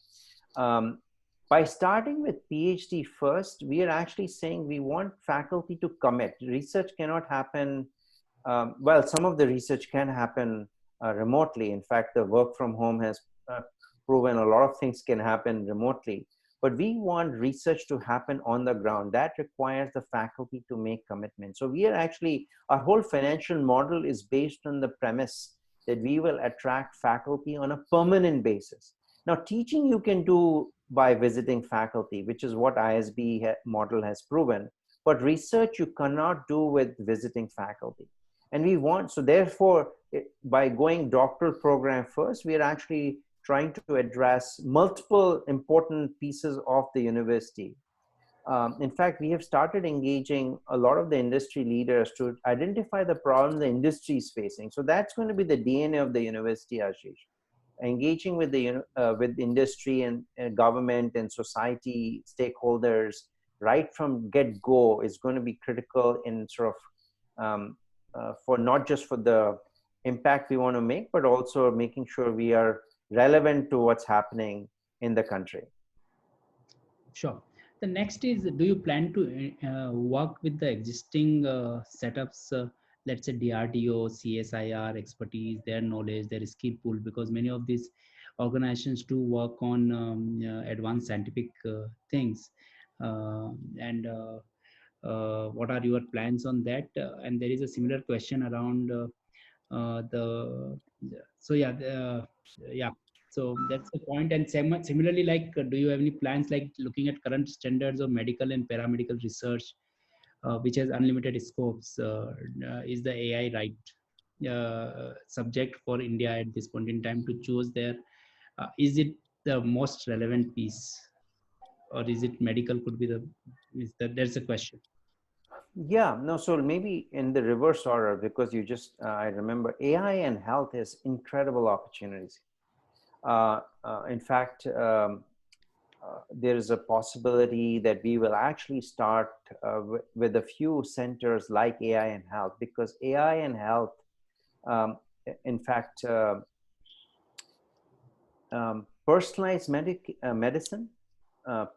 By starting with PhD first, we are actually saying we want faculty to commit. Research cannot happen, well, some of the research can happen remotely. In fact, the work from home has proven a lot of things can happen remotely, but we want research to happen on the ground. That requires the faculty to make commitments. So we are actually, our whole financial model is based on the premise that we will attract faculty on a permanent basis. Now, teaching you can do by visiting faculty, which is what ISB model has proven, but research you cannot do with visiting faculty. And we want, so therefore, by going doctoral program first, we are actually trying to address multiple important pieces of the university. In fact, we have started engaging a lot of the industry leaders to identify the problem the industry is facing. So that's going to be the DNA of the university, Ashish. Engaging with the with industry and government and society stakeholders right from get-go is going to be critical in sort of for not just for the impact we want to make, but also making sure we are relevant to what's happening in the country.
Sure. The next is, do you plan to work with the existing setups, let's say DRDO, CSIR expertise, their knowledge, their skill pool, because many of these organizations do work on advanced scientific things. What are your plans on that? And there is a similar question around yeah, so that's the point. And similarly, like, do you have any plans like looking at current standards of medical and paramedical research, which has unlimited scopes? Is the AI right subject for India at this point in time to choose there? Is it the most relevant piece, or is it medical could be there's a question.
Yeah, no, so maybe in the reverse order, because you just, I remember AI and health has incredible opportunities. In fact, there is a possibility that we will actually start with a few centers like AI and health, because AI and health, in fact, personalized medicine,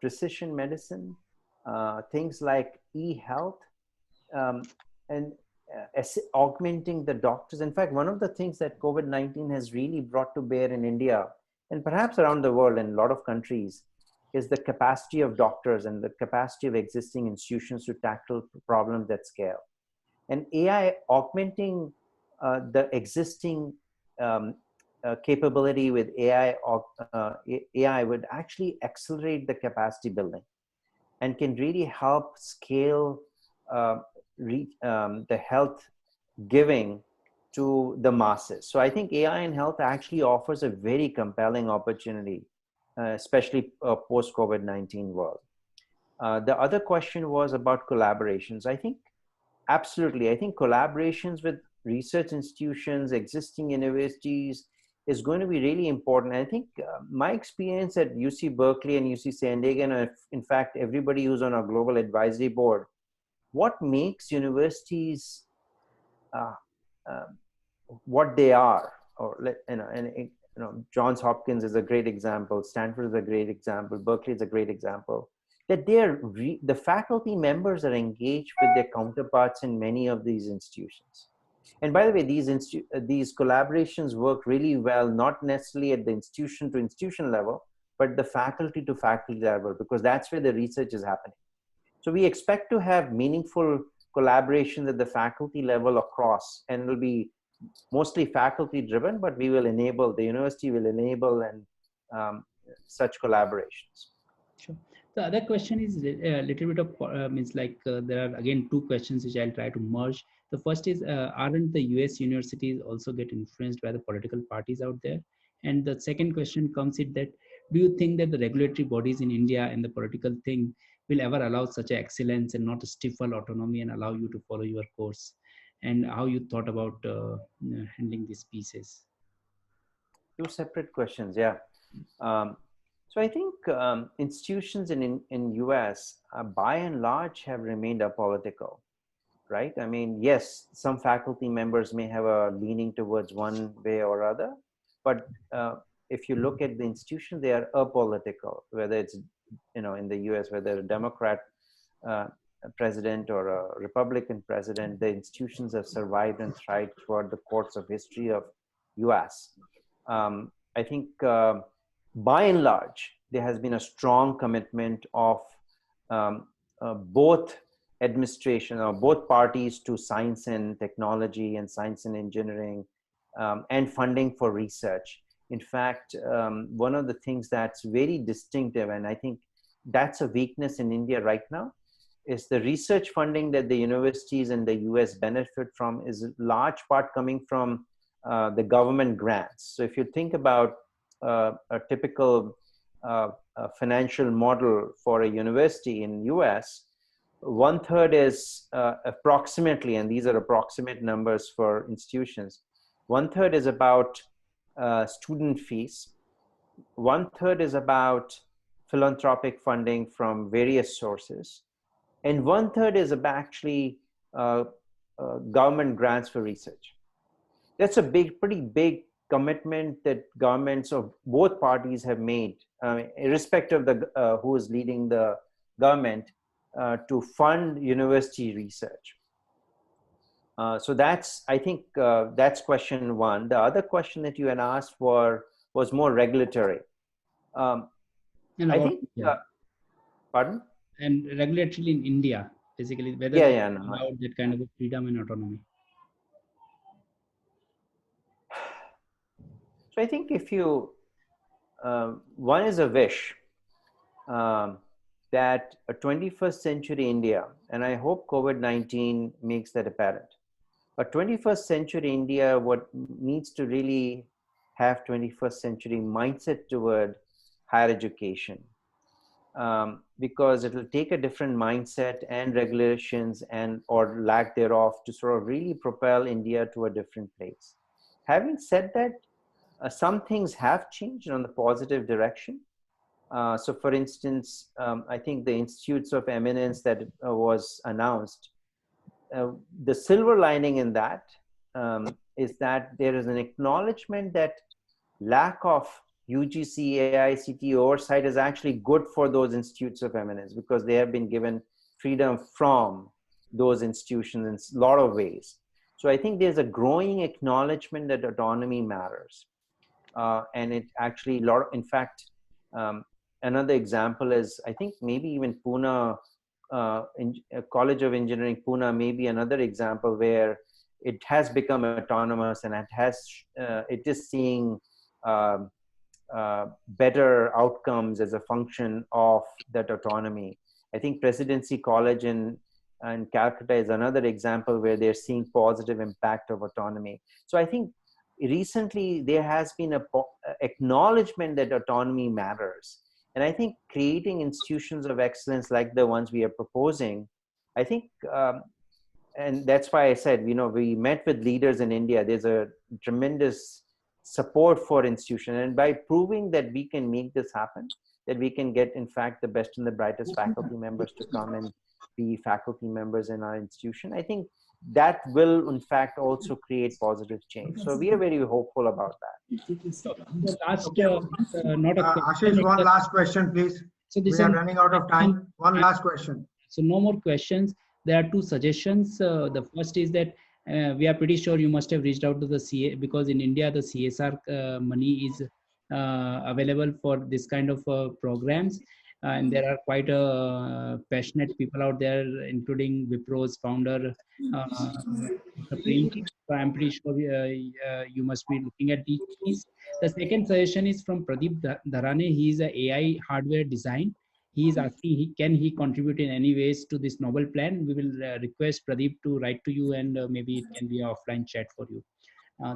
precision medicine, things like e-health, and augmenting the doctors. In fact, one of the things that COVID-19 has really brought to bear in India, and perhaps around the world in a lot of countries, is the capacity of doctors and the capacity of existing institutions to tackle problems at scale. And AI augmenting the existing capability with AI would actually accelerate the capacity building and can really help scale the health giving to the masses. So I think AI in health actually offers a very compelling opportunity, especially post-COVID-19 world. The other question was about collaborations. I think, absolutely, I think collaborations with research institutions, existing universities is going to be really important. I think my experience at UC Berkeley and UC San Diego, and in fact, everybody who's on our global advisory board, what makes universities what they are, or Johns Hopkins is a great example, Stanford is a great example, Berkeley is a great example, that the faculty members are engaged with their counterparts in many of these institutions. And by the way, these collaborations work really well, not necessarily at the institution to institution level, but the faculty to faculty level, because that's where the research is happening. So we expect to have meaningful collaboration at the faculty level across, and it'll be mostly faculty driven, but we will enable, the university will enable and such collaborations.
Sure. The other question is a little bit of, means like there are again two questions which I'll try to merge. The first is, aren't the US universities also get influenced by the political parties out there? And the second question comes in that, do you think that the regulatory bodies in India and the political thing will ever allow such excellence and not stifle autonomy and allow you to follow your course? And how you thought about handling these pieces?
Two separate questions, yeah. So I think institutions in US, by and large, have remained apolitical, right? I mean, yes, some faculty members may have a leaning towards one way or other, but if you look at the institution, they are apolitical, whether it's, in the US, whether a Democrat president or a Republican president, the institutions have survived and thrived throughout the course of history of US. I think by and large, there has been a strong commitment of both administration or both parties to science and technology and science and engineering and funding for research. In fact, one of the things that's very distinctive, and I think that's a weakness in India right now, is the research funding that the universities in the US benefit from is large part coming from the government grants. So if you think about a typical financial model for a university in US, 1/3 is approximately, and these are approximate numbers for institutions, 1/3 is about student fees, 1/3 is about philanthropic funding from various sources, and 1/3 is about actually government grants for research. That's a pretty big commitment that governments of both parties have made, irrespective of who is leading the government, to fund university research. So that's, I think, that's question one. The other question that you had asked for was more regulatory. I think, pardon?
And regulatory in India, basically, whether allowed that kind of freedom and autonomy.
So I think if you, one is a wish that a 21st century India, and I hope COVID-19 makes that apparent, but 21st century India, what needs to really have 21st century mindset toward higher education, because it will take a different mindset and regulations and or lack thereof to sort of really propel India to a different place. Having said that, some things have changed on the positive direction. So for instance, I think the Institutes of Eminence that was announced, the silver lining in that is that there is an acknowledgement that lack of UGC, AICTE oversight is actually good for those Institutes of Eminence, because they have been given freedom from those institutions in a lot of ways. So I think there's a growing acknowledgement that autonomy matters. And it actually, in fact, another example is, I think maybe even Pune, College of Engineering Pune may be another example where it has become autonomous and it is seeing better outcomes as a function of that autonomy. I think Presidency College in Calcutta is another example where they're seeing positive impact of autonomy. So I think recently there has been an acknowledgement that autonomy matters. And I think creating institutions of excellence like the ones we are proposing, I think, and that's why I said, we met with leaders in India. There's a tremendous support for institution. And by proving that we can make this happen, that we can get, in fact, the best and the brightest faculty members to come and be faculty members in our institution, I think that will, in fact, also create positive change. So we are very hopeful about that.
Ashish, one last question, please. So we are running out of time. One last question.
So no more questions. There are two suggestions. The first is that we are pretty sure you must have reached out to the CA, because in India, the CSR money is available for this kind of programs. And there are quite passionate people out there, including Wipro's founder, So I'm pretty sure you must be looking at these. The second suggestion is from Pradeep Dharane. He is an AI hardware design. He is asking, can he contribute in any ways to this novel plan? We will request Pradeep to write to you, and maybe it can be an offline chat for you.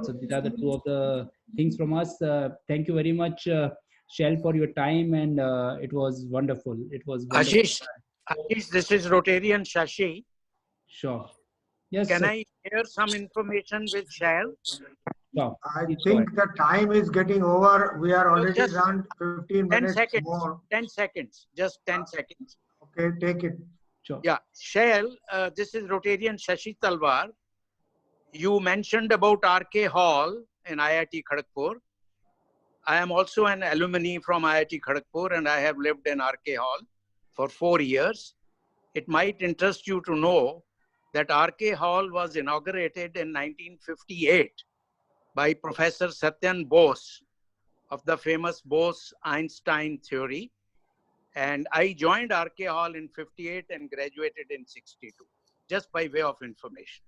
So these are the two of the things from us. Thank you very much, Shail, for your time, and it was wonderful. It was wonderful.
Ashish, this is Rotarian Shashi.
Sure. Yes.
Can I share some information with Shail?
Sure.
I think the time is getting over. We are already run 15 minutes
10 seconds,
more.
10 seconds, just 10 seconds.
Okay, take it.
Sure.
Yeah, Shail, this is Rotarian Shashi Talwar. You mentioned about RK Hall in IIT Kharagpur. I am also an alumni from IIT Kharagpur, and I have lived in RK Hall for 4 years. It might interest you to know that RK Hall was inaugurated in 1958 by Professor Satyan Bose of the famous Bose-Einstein theory. And I joined RK Hall in 58 and graduated in 62, just by way of information.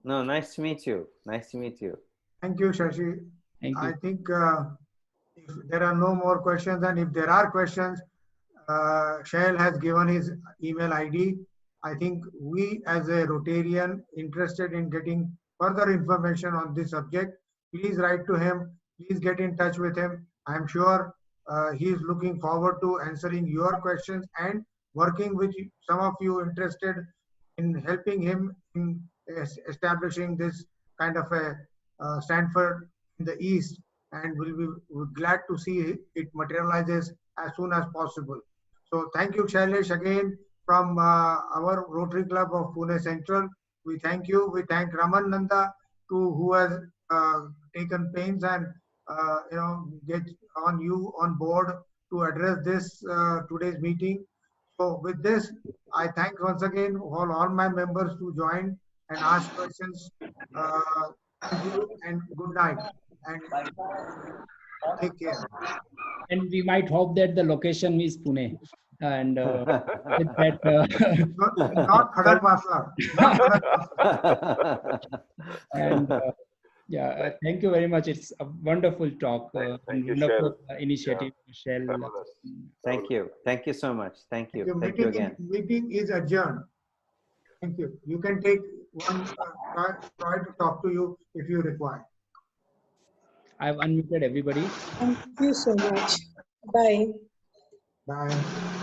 No, nice to meet you. Nice to meet you.
Thank you, Shashi.
Thank you.
I think if there are no more questions, and if there are questions, Shail has given his email ID. I think we as a Rotarian interested in getting further information on this subject, please write to him. Please get in touch with him. I'm sure he is looking forward to answering your questions and working with some of you interested in helping him in establishing this kind of a Stanford in the East, and we're glad to see it materializes as soon as possible. So thank you, Shailesh, again from our Rotary Club of Pune Central. We thank you. We thank Raman Nanda, who has taken pains and get on board to address this today's meeting. So with this, I thank once again all my members to join and ask questions. Thank you and good night and take care.
And we might hope that the location is Pune. And with that,
not Khadagwasla.
And yeah, thank you very much. It's a wonderful talk,
Thank you,
wonderful
Shail.
initiative, Shail.
Thank you. Thank you so much. Thank you. Thank you again.
Meeting is adjourned. Thank you. You can take one, try to talk to you if you require.
I've unmuted everybody.
Thank you so much. Bye.
Bye.